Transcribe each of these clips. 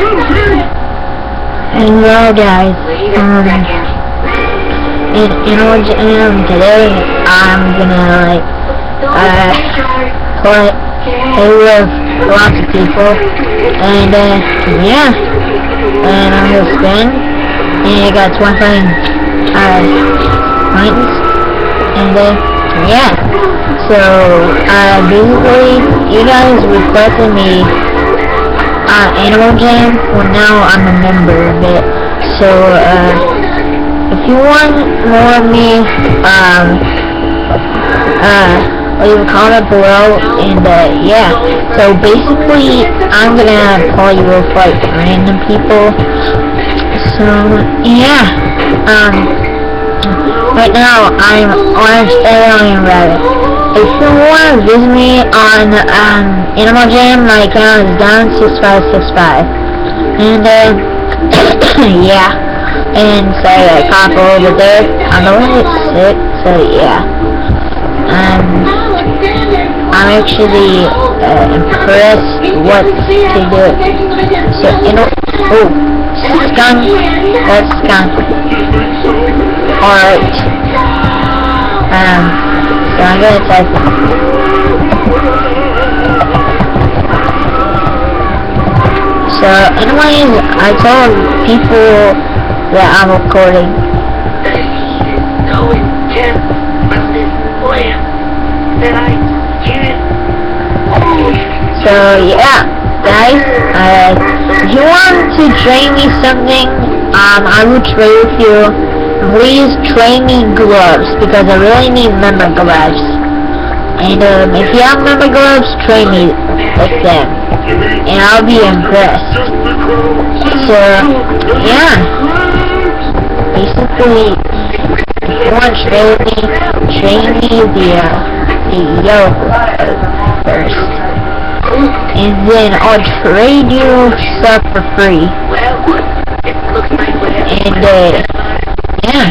Hello guys, today I'm gonna play with lots of people, and yeah, and I'm gonna spin, and I got 25 points, and yeah, so basically you guys requested me Animal Jam. Well, now I'm a member of it, so if you want more of me, leave a comment below, and yeah, so basically I'm gonna call you with like random people, so yeah, right now I'm Orange Alien Rabbit. If you want to visit me on Animal Jam, my account is down6565, and yeah, and so I cop over there. I'm a little bit sick, so yeah, I'm actually impressed what to do. So skunk, that's skunk. Alright, so I'm gonna test it. So anyways, I told people that I'm recording. No intent on this plan that I can't. So yeah, guys, if you want to train me something, I will trade with you. Please train me gloves, because I really need member gloves. And if you have member gloves, train me with them, and I'll be impressed. So yeah, basically, if you want to train me the yellow glove first, and then I'll trade you stuff for free. And yeah,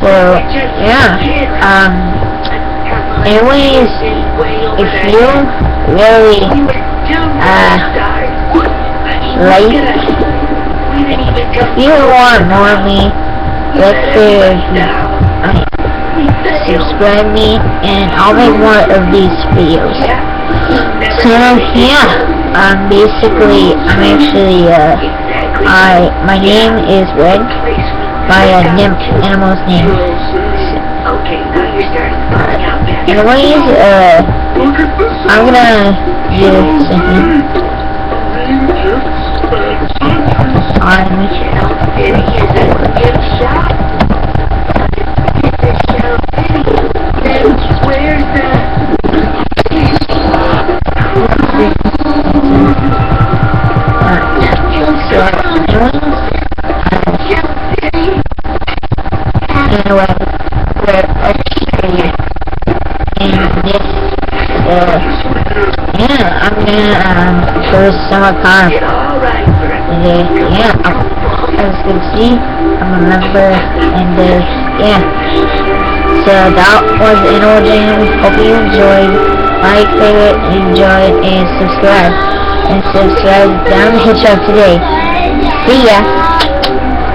so yeah, anyways, if you really if you want more of me, subscribe me, and I'll make more of these videos. So yeah, basically, I'm actually my name is Red, my animal's name. Anyways, I'm gonna do something on yeah, I'm gonna show some of time. And yeah, as you can see, I'm a member, and yeah. So that was Animal Jam. Hope you enjoyed. Like, favorite, enjoy, and subscribe. And subscribe down the hitch up today. See ya.